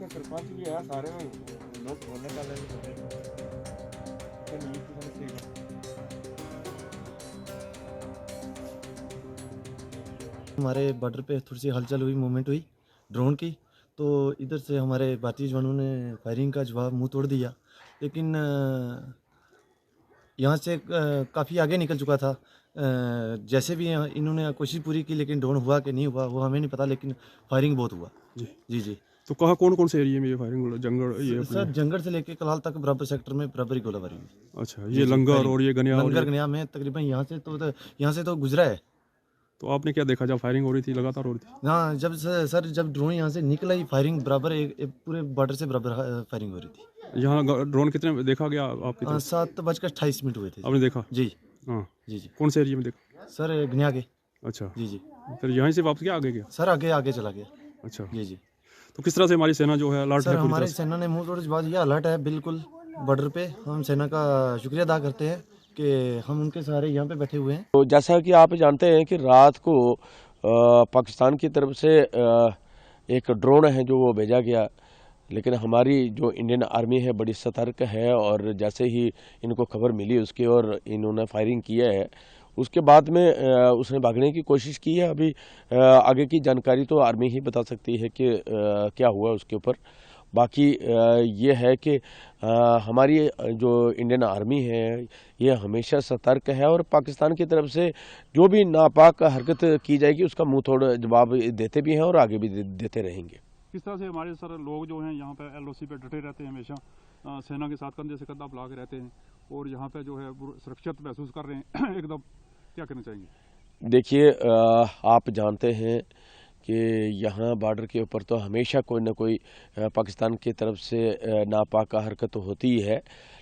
ਇੱਥੇ ਸਰਪੰਚ ਵੀ ਆਇਆ, ਸਾਰੇ ਲੋਕ ਬੋਲਣੇ ਚੱਲ ਰਹੇ ਨੇ ਤੇ ਨਹੀਂ ਕਿਸੇ ਨੇ ਸਹੀ। हमारे बॉर्डर पे थोड़ी सी हलचल हुई, मूवमेंट हुई ड्रोन की, तो इधर से हमारे भारतीय जवानों ने फायरिंग का जवाब मुंह तोड़ दिया। लेकिन यहाँ से काफ़ी आगे निकल चुका था। जैसे भी इन्होंने कोशिश पूरी की, लेकिन ड्रोन हुआ कि नहीं हुआ वो हमें नहीं पता, लेकिन फायरिंग बहुत हुआ। जी जी जी। तो कहाँ कौन कौन से एरिया में ये फायरिंग जंगल ये सर जंगल से लेके कलाल तक बराबर सेक्टर में बराबर ही गोलाबारी हुई। अच्छा, ये लंगर और ये गनिया और लंगर गनिया में तकरीबन यहाँ से तो गुजरा है। तो आपने क्या देखा जब फायरिंग हो रही थी, लगातार हो रही थी? हाँ, जब ड्रोन यहाँ से निकला ही फायरिंग बराबर एक पूरे बॉर्डर से बराबर फायरिंग हो रही थी। यहाँ ड्रोन कितने देखा गया आपकी तरफ? 7:28 हुए थे। आपने देखा? जी हाँ जी जी। कौन से एरिया में देखा? सर गनिया के। अच्छा, जी जी। फिर यहाँ से वापस क्या आगे गया? सर आगे आगे चला गया। अच्छा, जी जी। तो किस तरह से हमारी सेना जो है अलर्ट सर है पूरी हमारी तरह से? सेना ने मुंह तोड़ जवाब दिया, अलर्ट है बिल्कुल बॉर्डर पे। हम सेना का शुक्रिया अदा करते हैं कि हम उनके सहारे यहाँ पे बैठे हुए हैं। तो जैसा कि आप जानते हैं कि रात को पाकिस्तान की तरफ से एक ड्रोन है जो वो भेजा गया, लेकिन हमारी जो इंडियन आर्मी है बड़ी सतर्क है और जैसे ही इनको खबर मिली उसकी और इन्होंने फायरिंग किया है, उसके बाद में उसने भागने की कोशिश की है। अभी आगे की जानकारी तो आर्मी ही बता सकती है कि क्या हुआ उसके ऊपर। बाकी ये है कि हमारी जो इंडियन आर्मी है ये हमेशा सतर्क है और पाकिस्तान की तरफ से जो भी नापाक हरकत की जाएगी उसका मुंह तोड़ जवाब देते भी हैं और आगे भी देते रहेंगे। किस तरह से हमारे सर लोग जो हैं यहाँ पे एलओसी पे डटे रहते हैं, हमेशा सेना के साथ कंधे से कंधा मिला के रहते हैं और यहाँ पे जो है सुरक्षित महसूस कर रहे हैं एकदम, क्या कहना चाहेंगे? देखिए आप जानते हैं कि यहाँ बॉर्डर के ऊपर तो हमेशा कोई ना कोई पाकिस्तान की तरफ से नापाक हरकत होती है,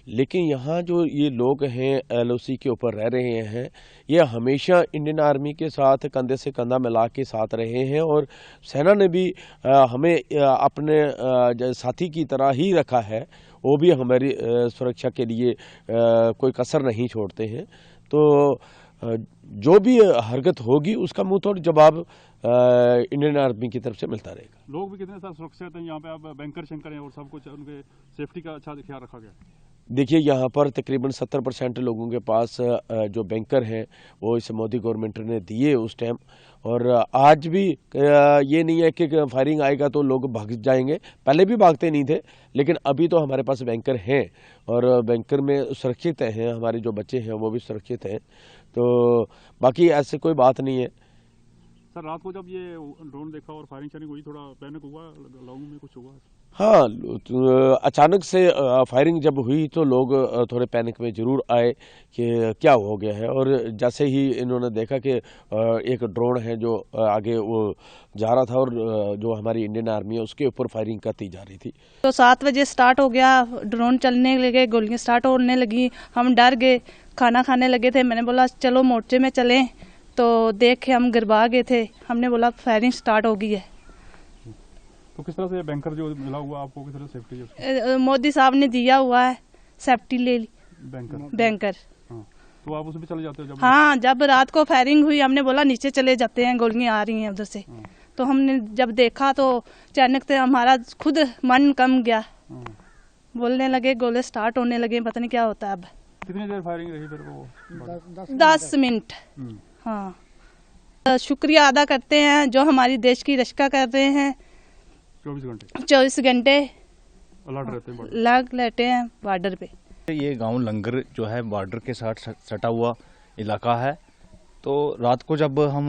लेकिन यहाँ जो ये लोग हैं एलओसी के ऊपर रह रहे हैं ये हमेशा इंडियन आर्मी के साथ कंधे से कंधा मिला के साथ रहे हैं और सेना ने भी हमें अपने साथी की तरह ही रखा है। वो भी हमारी सुरक्षा के लिए कोई कसर नहीं छोड़ते हैं। तो जो भी हरकत होगी उसका मुंह तोड़ जवाब इंडियन आर्मी की तरफ से मिलता रहेगा। लोग भी कितने सारे सुरक्षित हैं यहाँ पे, अब बैंकर शंकर हैं और सब कुछ उनके सेफ्टी का अच्छा ख्याल रखा गया? देखिए यहाँ पर तकरीबन 70% लोगों के पास जो बैंकर हैं वो इस मोदी गवर्नमेंट ने दिए उस टाइम, और आज भी ये नहीं है कि फायरिंग आएगा तो लोग भाग जाएंगे। पहले भी भागते नहीं थे, लेकिन अभी तो हमारे पास बैंकर हैं और बैंकर में सुरक्षित हैं, हमारे जो बच्चे हैं वो भी सुरक्षित हैं। तो बाकी ऐसे कोई बात नहीं है। सर रात को जब ये ड्रोन देखा और फायरिंग शायरिंग हुई, थोड़ा पैनिक हुआ लोगों में, कुछ हुआ? हाँ, अचानक से फायरिंग जब हुई तो लोग थोड़े पैनिक में ज़रूर आए कि क्या हो गया है, और जैसे ही इन्होंने देखा कि एक ड्रोन है जो आगे वो जा रहा था और जो हमारी इंडियन आर्मी है उसके ऊपर फायरिंग करती जा रही थी। तो 7 बजे स्टार्ट हो गया, ड्रोन चलने लगे, गोलियां स्टार्ट होने लगी, हम डर गए, खाना खाने लगे थे। मैंने बोला चलो मोर्चे में चलें, तो देख के हम गिरबा गए थे। हमने बोला फायरिंग स्टार्ट हो गई है। तो किस तरह से बैंकर जो मिला हुआ आपको, किस तरह सेफ्टी है? मोदी साहब ने दिया हुआ है, सेफ्टी ले ली बैंकर। हाँ, तो आप उसमें चले जाते हो जब? हाँ, जब रात को फायरिंग हुई हमने बोला नीचे चले जाते हैं, गोलियां आ रही हैं उधर से। तो हमने जब देखा तो अचानक से हमारा खुद मन कम गया, बोलने लगे, गोले स्टार्ट होने लगे, पता नहीं क्या होता है अब। कितनी देर फायरिंग रही फिर वो? 10 मिनट। हाँ, शुक्रिया अदा करते हैं जो हमारी देश की रक्षा कर रहे हैं। 24 घंटे अलर्ट रहते हैं बॉर्डर पे। ये गांव लंगर जो है बॉर्डर के साथ सटा हुआ इलाका है। तो रात को जब हम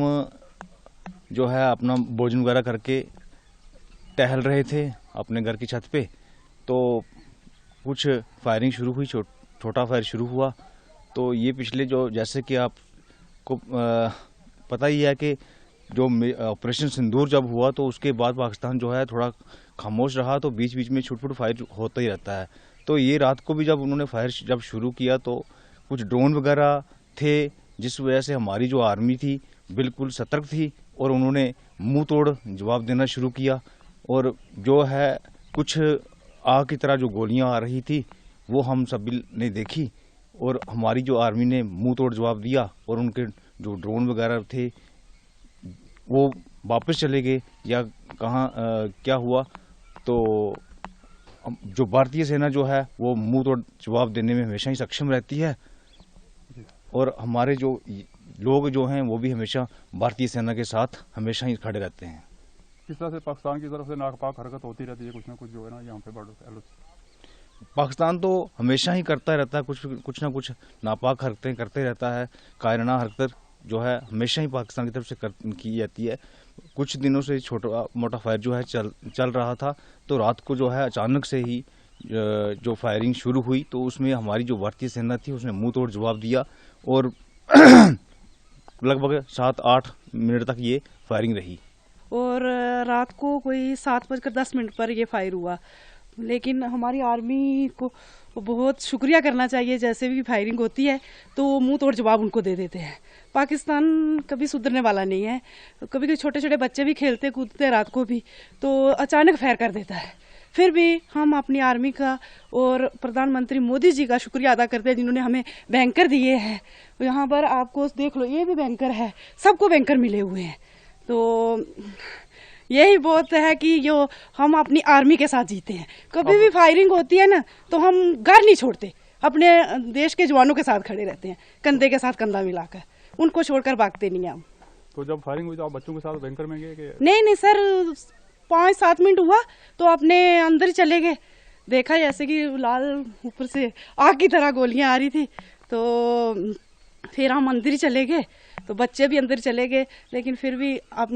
जो है अपना भोजन वगैरह करके टहल रहे थे अपने घर की छत पे, तो कुछ फायरिंग शुरू हुई, छोटा फायर शुरू हुआ। तो ये पिछले जो जैसे कि आपको पता ही है कि जो ऑपरेशन सिंदूर जब हुआ तो उसके बाद पाकिस्तान जो है थोड़ा खामोश रहा, तो बीच बीच में छुट-पुट फायर होता ही रहता है। तो ये रात को भी जब उन्होंने फायर जब शुरू किया तो कुछ ड्रोन वगैरह थे, जिस वजह से हमारी जो आर्मी थी बिल्कुल सतर्क थी और उन्होंने मुंह तोड़ जवाब देना शुरू किया। और जो है कुछ आग की तरह जो गोलियां आ रही थी वो हम सभी ने देखी और हमारी जो आर्मी ने मुंह तोड़ जवाब दिया और उनके जो ड्रोन वगैरह थे वो वापस चले गए या कहाँ क्या हुआ। तो जो भारतीय सेना जो है वो मुंह तोड़ जवाब देने में हमेशा ही सक्षम रहती है और हमारे जो लोग जो हैं वो भी हमेशा भारतीय सेना के साथ हमेशा ही खड़े रहते हैं। किस तरह से पाकिस्तान की तरफ से नापाक हरकत होती रहती है कुछ ना कुछ जो है ना यहाँ पे बॉर्डर पे LOC? पाकिस्तान तो हमेशा ही करता रहता है, कुछ ना कुछ नापाक हरकतें करते रहता है। कायराना हरकत जो है हमेशा ही पाकिस्तान की तरफ से की जाती है। कुछ दिनों से छोटा मोटा फायर जो है चल रहा था, तो रात को जो है अचानक से ही जो फायरिंग शुरू हुई तो उसमें हमारी जो भारतीय सेना थी उसने मुंह तोड़ जवाब दिया और लगभग 7-8 मिनट तक ये फायरिंग रही। और रात को कोई 7:10 पर ये फायर हुआ, लेकिन हमारी आर्मी को बहुत शुक्रिया करना चाहिए। जैसे भी फायरिंग होती है तो मुंह तोड़ जवाब उनको दे देते हैं। पाकिस्तान कभी सुधरने वाला नहीं है। कभी कभी छोटे छोटे बच्चे भी खेलते कूदते रात को भी तो अचानक फायर कर देता है। फिर भी हम अपनी आर्मी का और प्रधानमंत्री मोदी जी का शुक्रिया अदा करते हैं जिन्होंने हमें बैंकर दिए हैं। यहाँ पर आपको देख लो, ये भी बैंकर है, सबको बैंकर मिले हुए हैं। तो यही बहुत है कि जो हम अपनी आर्मी के साथ जीते हैं। कभी भी फायरिंग होती है ना तो हम घर नहीं छोड़ते, अपने देश के जवानों के साथ खड़े रहते हैं, कंधे के साथ कंधा मिलाकर, उनको छोड़कर भागते नहीं हम। तो जब फायरिंग हुई तो आप बच्चों के साथ बैंकर में गए कि? नहीं सर, 5-7 मिनट हुआ तो अपने अंदर चले गए। देखा जैसे कि लाल ऊपर से आग की तरह गोलियां आ रही थी, तो फिर हम अंदर ही चले गए। तो बच्चे भी अंदर चले गए, लेकिन फिर भी आप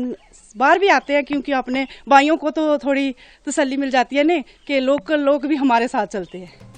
बाहर भी आते हैं क्योंकि अपने भाइयों को तो थोड़ी तसल्ली मिल जाती है ना कि लोकल लोग भी हमारे साथ चलते हैं।